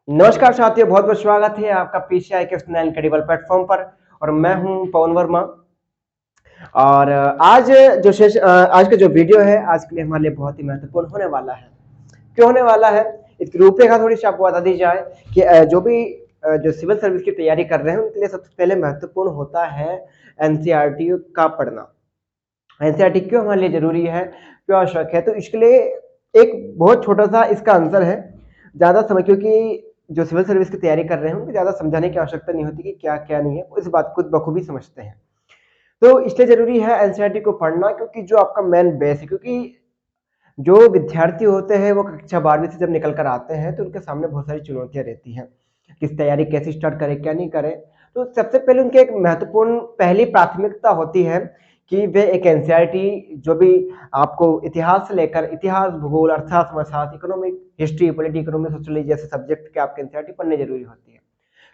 नमस्कार साथियों, बहुत बहुत स्वागत है आपका पीसीआई के नए इनक्रेडिबल प्लेटफॉर्म पर। और मैं हूं पवन वर्मा। और आज का जो वीडियो है आज के लिए हमारे लिए बहुत ही महत्वपूर्ण होने वाला है। क्यों होने वाला है, इसकी रूपरेखा थोड़ी सी आपको बता दी जाए कि जो सिविल सर्विस की तैयारी कर रहे हैं उनके लिए सबसे पहले महत्वपूर्ण होता है एनसीईआरटी का पढ़ना। एनसीईआरटी क्यों हमारे लिए जरूरी है, क्यों आवश्यक है, तो इसके लिए एक बहुत छोटा सा इसका आंसर है। ज्यादा समय, क्योंकि जो सिविल सर्विस की तैयारी कर रहे हैं उनको ज्यादा समझाने की आवश्यकता नहीं होती कि क्या क्या नहीं है, वो इस बात को बखूबी समझते हैं। तो इसलिए जरूरी है एनसीईआरटी को पढ़ना, क्योंकि जो आपका मेन बेस है, क्योंकि जो विद्यार्थी होते हैं वो कक्षा 12वीं से जब निकल कर आते हैं तो उनके सामने बहुत सारी चुनौतियां रहती हैं कि तैयारी कैसे स्टार्ट करें, क्या नहीं करें। तो सबसे पहले उनकी एक महत्वपूर्ण पहली प्राथमिकता होती है कि वे एक एनसीईआरटी, जो भी आपको इतिहास से लेकर इतिहास, भूगोल, अर्थशास्त्र, समाजशास्त्र, economic, history, polity, economic, sociology जैसे सब्जेक्ट के आपके एनसीईआरटी पढ़ने जरूरी होती है।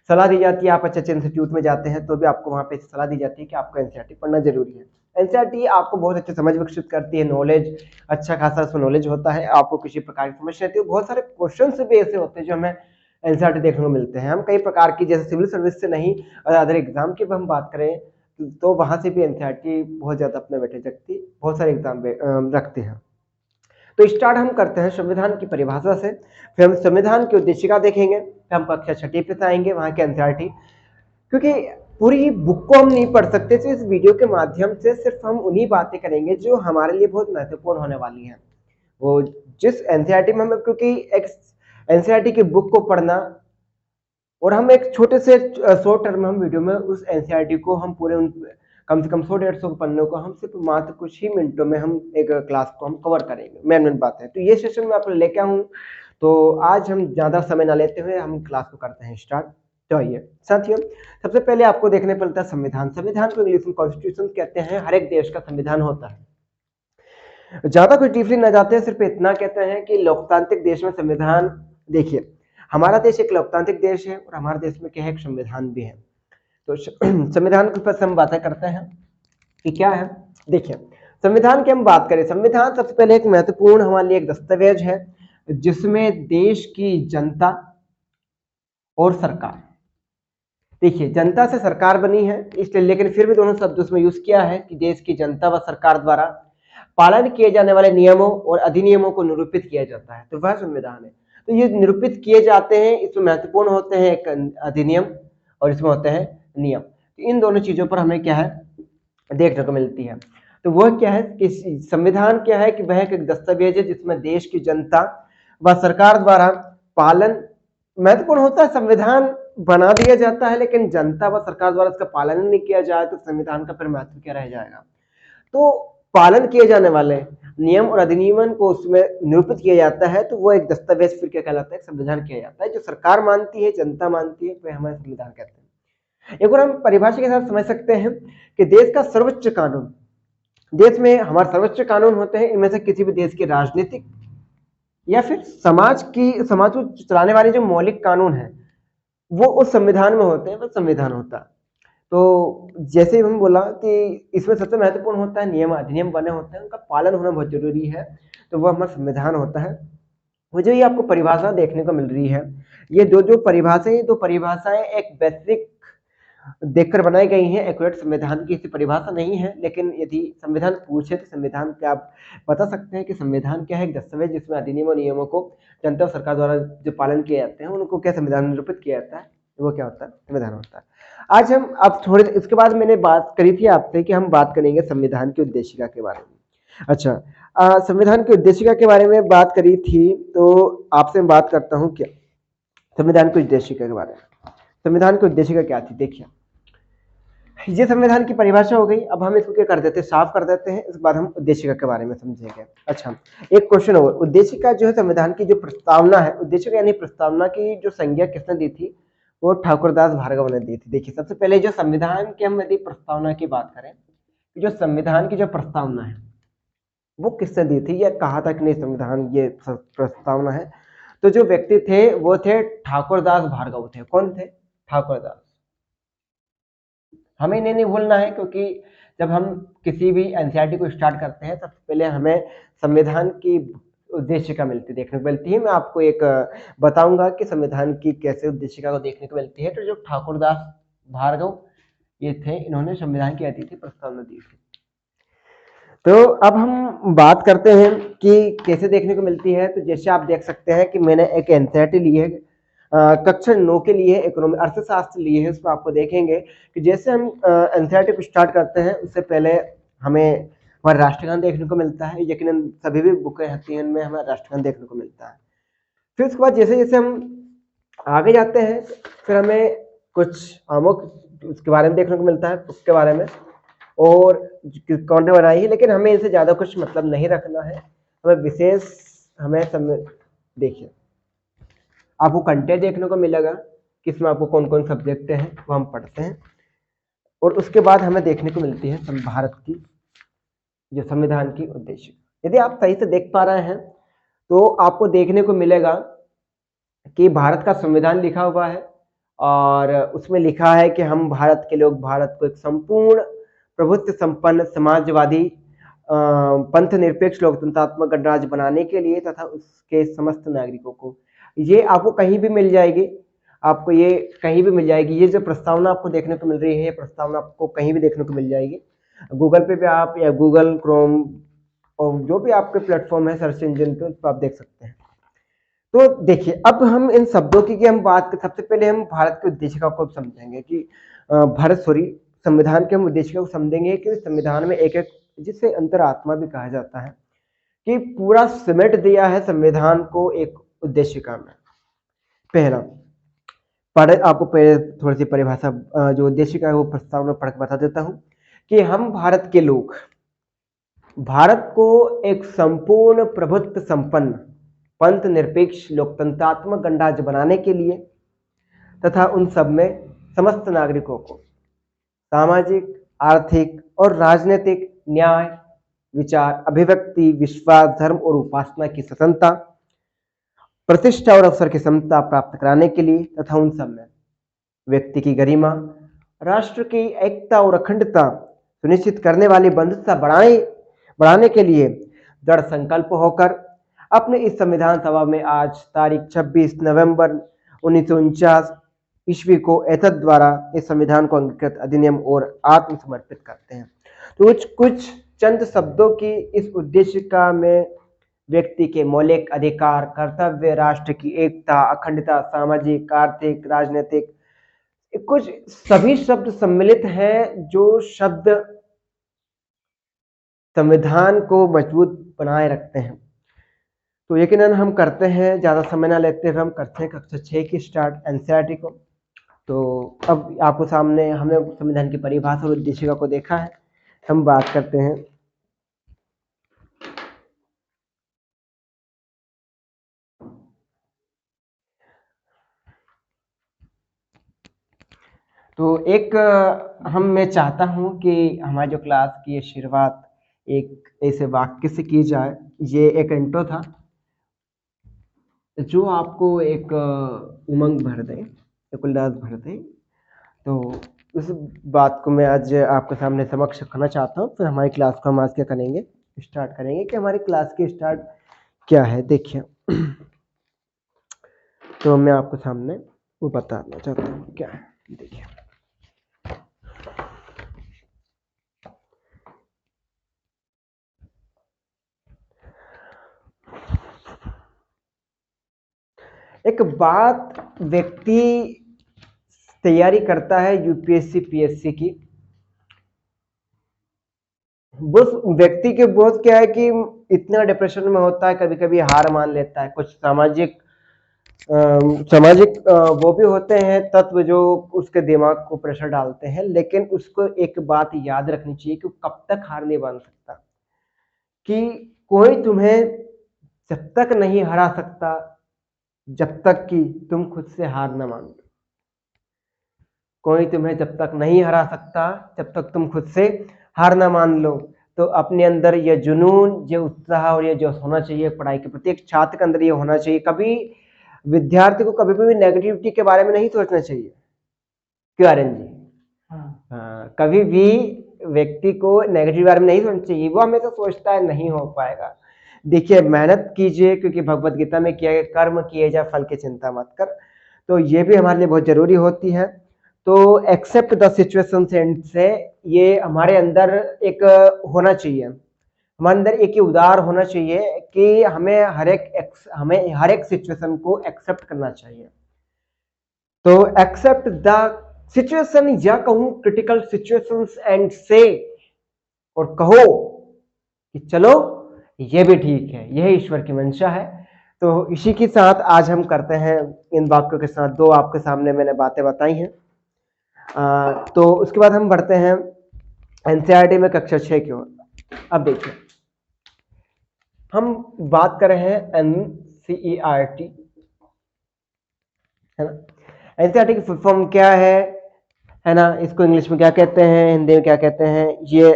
सलाह दी जाती है, आप अच्छे अच्छे इंस्टीट्यूट में जाते हैं तो भी आपको वहां पे सलाह दी जाती है कि आपको एनसीईआरटी पढ़ना जरूरी है। एनसीईआरटी आपको बहुत अच्छी समझ विकसित करती है, नॉलेज अच्छा खासा उसमें नॉलेज होता है, आपको किसी प्रकार की समस्या रहती है। बहुत सारे क्वेश्चन भी ऐसे होते हैं जो हमें एनसीईआरटी देखने को मिलते हैं। हम कई प्रकार की, जैसे सिविल सर्विस से नहीं, अदर एग्जाम की हम बात करें तो वहां से भी एनसीईआरटी बहुत ज्यादा अपने बैठे रखती, बहुत सारे एग्जाम रखते हैं। तो स्टार्ट हम करते हैं संविधान की परिभाषा से, फिर हम संविधान की उद्देशिका देखेंगे, फिर हम कक्षा छठी पे आएंगे वहां के एनसीईआरटी। क्योंकि पूरी बुक को हम नहीं पढ़ सकते, तो इस वीडियो के माध्यम से सिर्फ हम उन्हीं बातें करेंगे जो हमारे लिए बहुत महत्वपूर्ण होने वाली हैं। वो जिस एनसीईआरटी में हमें, क्योंकि एक एनसीईआरटी की बुक को पढ़ना और हम एक छोटे से शॉर्ट टर्म हम वीडियो में उस एनसीईआरटी को हम पूरे कम से कम 100-150 पन्नों को हम सिर्फ मात्र कुछ ही मिनटों में हम एक क्लास को हम कवर करेंगे। मेन बात है, तो ये सेशन में आपको लेके आऊँ। तो आज हम ज्यादा समय ना लेते हुए हम क्लास को करते हैं स्टार्ट। तो आइए साथियों, सबसे पहले आपको देखने पड़ता है संविधान। संविधान को इंग्लिश में कॉन्स्टिट्यूशन कहते हैं। हर एक देश का संविधान होता है। ज्यादा कुछ डीपली न जाते हैं, सिर्फ इतना कहते हैं कि लोकतांत्रिक देश में संविधान, देखिए हमारा देश एक लोकतांत्रिक देश है और हमारे देश में क्या है, एक संविधान भी है। तो संविधान के ऊपर हम बातें करते हैं कि क्या है। देखिए संविधान की हम बात करें, संविधान सबसे पहले एक महत्वपूर्ण हमारे लिए एक दस्तावेज है जिसमें देश की जनता और सरकार, देखिए जनता से सरकार बनी है इसलिए, लेकिन फिर भी दोनों शब्द उसमें यूज किया है कि देश की जनता व सरकार द्वारा पालन किए जाने वाले नियमों और अधिनियमों को निरूपित किया जाता है, तो वह संविधान है। तो ये निरूपित किए जाते हैं, इसमें महत्वपूर्ण होते हैं एक अधिनियम और इसमें होते हैं नियम। तो इन दोनों चीजों पर हमें क्या है देखने को मिलती है। तो वह क्या है कि संविधान क्या है कि वह एक दस्तावेज है जिसमें देश की जनता व सरकार द्वारा पालन, महत्वपूर्ण होता है संविधान बना दिया जाता है लेकिन जनता व सरकार द्वारा इसका पालन नहीं किया जाए तो संविधान का फिर महत्व क्या रह जाएगा। तो पालन किए जाने वाले नियम और अधिनियम को उसमें निरूपित किया जाता है, तो वो एक दस्तावेज फिर क्या कहलाता है, संविधान किया जाता है। जो सरकार मानती है, जनता मानती है, वह हमारे संविधान कहते हैं। एक और हम परिभाषा के साथ समझ सकते हैं कि देश का सर्वोच्च कानून, देश में हमारे सर्वोच्च कानून होते हैं, इनमें से किसी भी देश की राजनीतिक या फिर समाज को चलाने वाले जो मौलिक कानून है वो उस संविधान में होते हैं, वह संविधान होता है। तो जैसे हम बोला कि इसमें सबसे महत्वपूर्ण होता है नियम, अधिनियम बने होते हैं, उनका पालन होना बहुत जरूरी है, तो वह हमारा संविधान होता है। मुझे ये आपको परिभाषा देखने को मिल रही है, ये दो जो परिभाषाएं, दो परिभाषाएं एक बेसिक देखकर बनाई गई हैं, एक्यूरेट संविधान की इसी परिभाषा नहीं है, लेकिन यदि संविधान पूछे तो संविधान क्या आप बता सकते हैं कि संविधान क्या है, एक दस्तावेज जिसमें अधिनियम और नियमों को जनता और सरकार द्वारा जो पालन किए जाते हैं उनको क्या संविधान में निरूपित किया जाता है, वो क्या होता है, संविधान होता है। आज हम अब थोड़े इसके बाद मैंने बात करी थी आपसे कि हम बात करेंगे संविधान की उद्देशिका के बारे में। अच्छा, संविधान की उद्देशिका के बारे में बात करी थी, तो आपसे मैं बात करता हूँ क्या संविधान की उद्देशिका के बारे में। संविधान की उद्देशिका क्या थी, देखिए ये संविधान की परिभाषा हो गई। अब हम इसको क्या कर देते हैं, साफ कर देते हैं, इसके बाद हम उद्देशिका के बारे में समझेंगे। अच्छा, एक क्वेश्चन होगा, उद्देशिका जो है संविधान की जो प्रस्तावना है, उद्देशिका यानी प्रस्तावना की जो संज्ञा किसने दी थी, वो ठाकुरदास भार्गव ने दी थी। देखिए सबसे पहले जो संविधान की हम यदि प्रस्तावना की बात करें, जो संविधान की जो प्रस्तावना है वो किसने दी थी, या कहा था कि नहीं संविधान ये प्रस्तावना है, तो जो व्यक्ति थे वो थे ठाकुरदास भार्गव थे। कौन थे, ठाकुरदास। हमें इन्हें नहीं भूलना है, क्योंकि जब हम किसी भी एनसीईआरटी को स्टार्ट करते हैं सबसे पहले हमें संविधान की उद्देशिका मिलती देखने को मिलती है। मैं आपको एक बताऊंगा कि संविधान की कैसे उद्देशिका को देखने को मिलती है। तो जो ठाकुरदास भार्गव ये थे, इन्होंने संविधान की अतिथि प्रस्तावना दी थी। तो अब हम बात करते हैं कि कैसे देखने को मिलती है। तो जैसे आप देख सकते हैं कि मैंने एक एनसीईआरटी ली है, कक्षा 9 के लिए इकोनॉमी अर्थशास्त्र लिए है। उसमें आपको देखेंगे कि जैसे हम एनसीईआरटी को स्टार्ट करते हैं उससे पहले हमें हमारा राष्ट्रगान देखने को मिलता है। यकीनन सभी भी बुकें होती हैं उनमें हमें राष्ट्रगान देखने को मिलता है। फिर उसके बाद जैसे जैसे हम आगे जाते हैं फिर हमें कुछ आमुख उसके बारे में देखने को मिलता है, उसके बारे में और कौन ने बनाई है, लेकिन हमें इनसे ज़्यादा कुछ मतलब नहीं रखना है। हमें विशेष देखिए आपको कंटेंट देखने को मिलेगा कि इसमें आपको कौन कौन सब्जेक्ट हैं वो हम पढ़ते हैं। और उसके बाद हमें देखने को मिलती है भारत की जो संविधान की उद्देश्य। यदि आप सही से देख पा रहे हैं तो आपको देखने को मिलेगा कि भारत का संविधान लिखा हुआ है और उसमें लिखा है कि हम भारत के लोग भारत को एक संपूर्ण प्रभुत्व संपन्न समाजवादी पंथ निरपेक्ष लोकतंत्रात्मक गणराज्य बनाने के लिए तथा उसके समस्त नागरिकों को, ये आपको कहीं भी मिल जाएगी। आपको ये कहीं भी मिल जाएगी। ये जो प्रस्तावना आपको देखने को मिल रही है, ये प्रस्तावना आपको कहीं भी देखने को मिल जाएगी। गूगल पे भी आप या गूगल क्रोम और जो भी आपके प्लेटफॉर्म है सर्च इंजन पे, उस पर आप देख सकते हैं। तो देखिए अब हम इन शब्दों की हम बात सबसे पहले हम भारत की उद्देशिका को समझेंगे कि संविधान के हम उद्देशिका को समझेंगे कि संविधान में एक एक, जिसे अंतरात्मा भी कहा जाता है, कि पूरा सिमट दिया है संविधान को एक उद्देशिका में। पहला आपको पहले थोड़ी सी परिभाषा जो उद्देशिका है वो प्रस्तावना पढ़ के बता देता हूं कि हम भारत के लोग भारत को एक संपूर्ण प्रभुत्व संपन्न पंथ निरपेक्ष लोकतंत्रात्मक गणराज्य बनाने के लिए तथा उन सब में समस्त नागरिकों को सामाजिक, आर्थिक और राजनीतिक न्याय, विचार, अभिव्यक्ति, विश्वास, धर्म और उपासना की स्वतंत्रता, प्रतिष्ठा और अवसर की समता प्राप्त कराने के लिए तथा उन सब में व्यक्ति की गरिमा, राष्ट्र की एकता और अखंडता सुनिश्चित करने वाली बंधुता बढ़ाने के लिए दृढ़ संकल्प होकर अपने इस संविधान सभा में आज तारीख 26 नवंबर 1949 ईस्वी को एतद द्वारा इस संविधान को अंगीकृत अधिनियम और आत्मसमर्पित करते हैं। तो कुछ चंद शब्दों की इस उद्देशिका में व्यक्ति के मौलिक अधिकार, कर्तव्य, राष्ट्र की एकता, अखंडता, सामाजिक, आर्थिक, राजनीतिक, कुछ सभी शब्द सम्मिलित हैं जो शब्द संविधान को मजबूत बनाए रखते हैं। तो यकीनन हम करते हैं, ज़्यादा समय ना लेते हुए हम करते हैं कक्षा 6 की स्टार्ट एनसीईआरटी को। तो अब आपको सामने हमने संविधान की परिभाषा और उद्देशिका को देखा है, हम बात करते हैं तो एक मैं चाहता हूं कि हमारी जो क्लास की शुरुआत एक ऐसे वाक्य से की जाए। ये एक इंट्रो था जो आपको एक उमंग भर दे, एक उल्लास भर दे। तो उस बात को मैं आज आपके सामने समक्ष रखना चाहता हूँ। फिर हमारी क्लास को हम आज क्या करेंगे, स्टार्ट करेंगे कि हमारी क्लास की स्टार्ट क्या है। देखिए तो मैं आपके सामने वो बताना चाहता हूँ क्या है। देखिए एक बात, व्यक्ति तैयारी करता है यूपीएससी पीएससी की, बस व्यक्ति के बहुत क्या है कि इतना डिप्रेशन में होता है, कभी कभी हार मान लेता है। कुछ सामाजिक वो भी होते हैं तत्व जो उसके दिमाग को प्रेशर डालते हैं, लेकिन उसको एक बात याद रखनी चाहिए कि कब तक हार नहीं मान सकता, कि कोई तुम्हें जब तक नहीं हरा सकता जब तक कि तुम खुद से हार ना मान लो। कोई तुम्हें जब तक नहीं हरा सकता जब तक तुम खुद से हार ना मान लो। तो अपने अंदर ये जुनून, ये उत्साह और ये जो होना चाहिए पढ़ाई के प्रति, एक छात्र के अंदर ये होना चाहिए। कभी विद्यार्थी को कभी भी नेगेटिविटी के बारे में नहीं सोचना चाहिए। क्यों आर्यन जी? हाँ, कभी भी व्यक्ति को नेगेटिव बारे में नहीं सोचना चाहिए। वो हमेशा सोचता है नहीं हो पाएगा, देखिए मेहनत कीजिए, क्योंकि भगवत गीता में किया गया कर्म किए जा फल की चिंता मत कर, तो ये भी हमारे लिए बहुत जरूरी होती है। तो एक्सेप्ट द सिचुएशन से ये हमारे अंदर एक होना चाहिए, हमारे अंदर एक ये उदार होना चाहिए कि हमें हर एक सिचुएशन को एक्सेप्ट करना चाहिए। तो एक्सेप्ट द सिचुएशन, या कहूं क्रिटिकल सिचुएशंस एंड से, और कहो कि चलो ये भी ठीक है, यह ईश्वर की मंशा है। तो इसी के साथ आज हम करते हैं, इन वाक्यों के साथ दो आपके सामने मैंने बातें बताई हैं। तो उसके बाद हम बढ़ते हैं एनसीईआरटी में कक्षा 6 की ओर। अब देखिए हम बात कर रहे हैं एनसीईआरटी, है ना। एनसीईआरटी की फुल फॉर्म क्या है ना, इसको इंग्लिश में क्या कहते हैं, हिंदी में क्या कहते हैं, ये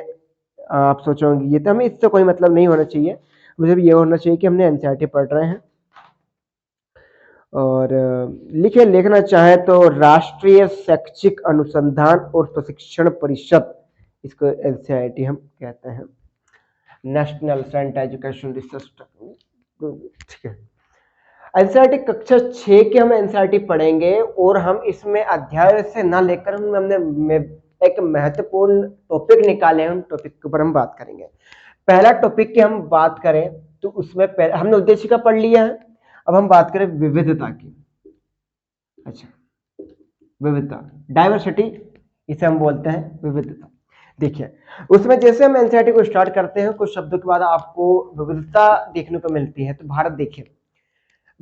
आप सोचोगे। ये तो हमें इससे कोई मतलब नहीं होना चाहिए, मुझे भी ये होना चाहिए कि हमने एनसीईआरटी पढ़ रहे हैं। और लिखना चाहे तो राष्ट्रीय शैक्षिक अनुसंधान और प्रशिक्षण परिषद, इसको एनसीईआरटी हम कहते हैं, नेशनल सेंटर एजुकेशन रिसर्च। ठीक है, एनसीईआरटी कक्षा 6 के हम एनसीईआरटी पढ़ेंगे, और हम इसमें अध्याय से ना लेकर हमने एक महत्वपूर्ण टॉपिक निकाले हैं, उन टॉपिक के ऊपर हम बात करेंगे। पहला टॉपिक की हम बात करें तो उसमें हमने उद्देशिका पढ़ लिया है, अब हम बात करें विविधता की। अच्छा, विविधता, डाइवर्सिटी, इसे हम बोलते हैं विविधता। देखिए उसमें जैसे हम एनसीईआरटी को स्टार्ट करते हैं, कुछ शब्दों के बाद आपको विविधता देखने को मिलती है। तो भारत देखिए,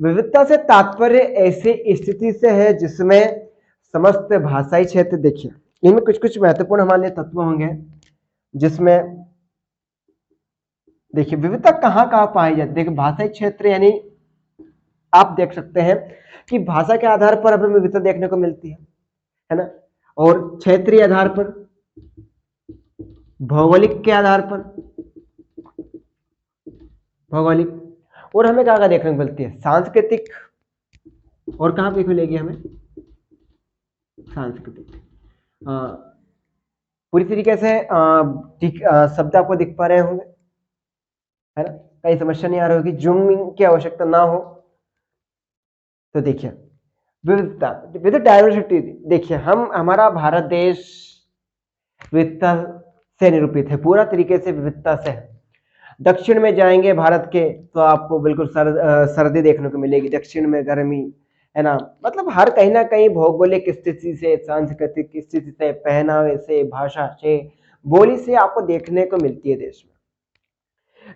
विविधता से तात्पर्य ऐसी स्थिति से है जिसमें समस्त भाषाई क्षेत्र, देखिए इनमें कुछ कुछ महत्वपूर्ण हमारे लिए तत्व होंगे, जिसमें देखिए विविधता कहाँ कहाँ पाई जाती है। देखिए भाषाई क्षेत्र, यानी आप देख सकते हैं कि भाषा के आधार पर हमें विविधता देखने को मिलती है ना, और क्षेत्रीय आधार पर, भौगोलिक के आधार पर, भौगोलिक, और हमें कहाँ देखने को मिलती है, सांस्कृतिक, और कहाँ पे मिलेगी हमें, सांस्कृतिक। पूरी तरीके से शब्द आपको दिख पा रहे होंगे, है ना, कहीं समस्या नहीं आ रही होगी, जूमिंग की आवश्यकता ना हो। तो देखिए विविधता विद डाइवर्सिटी, देखिए हमारा भारत देश विविधता से निरूपित है, पूरा तरीके से विविधता से है। दक्षिण में जाएंगे भारत के तो आपको बिल्कुल सर्दी देखने को मिलेगी, दक्षिण में गर्मी, है ना। मतलब हर कहीं ना कहीं भौगोलिक स्थिति से, सांस्कृतिक स्थिति से, पहनावे से, भाषा से, बोली से आपको देखने को मिलती है देश में।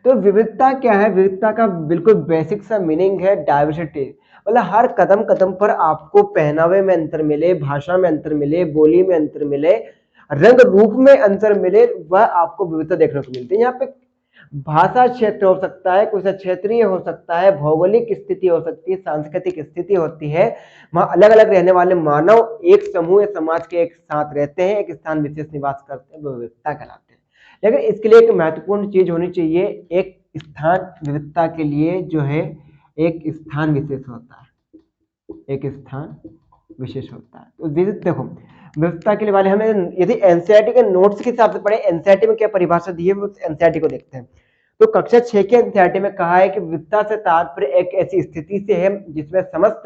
तो विविधता क्या है, विविधता का बिल्कुल बेसिक सा मीनिंग है डाइवर्सिटी, मतलब हर कदम कदम पर आपको पहनावे में अंतर मिले, भाषा में अंतर मिले, बोली में अंतर मिले, रंग रूप में अंतर मिले, वह आपको विविधता देखने को मिलती है। यहाँ पे भाषा क्षेत्र हो सकता है, कुछ क्षेत्रीय हो सकता है, भौगोलिक स्थिति हो सकती है, सांस्कृतिक स्थिति होती है, वहां अलग अलग रहने वाले मानव एक समूह या समाज के एक साथ रहते हैं, एक स्थान विशेष निवास करते हैं, विविधता कहलाते हैं। लेकिन इसके लिए एक महत्वपूर्ण चीज होनी चाहिए, एक स्थान विविधता के लिए जो है एक स्थान विशेष होता है, एक स्थान विशेष होता है। तो देखो विविधता के लिए वाले हमें यदि एनसीईआरटी के नोट्स के हिसाब से पढ़े, एनसीईआरटी में क्या परिभाषा दी है वो एनसीईआरटी को देखते हैं। तो कक्षा 6 के एनसीईआरटी में कहा है कि विविधता से तात्पर्य एक ऐसी स्थिति से है जिसमें समस्त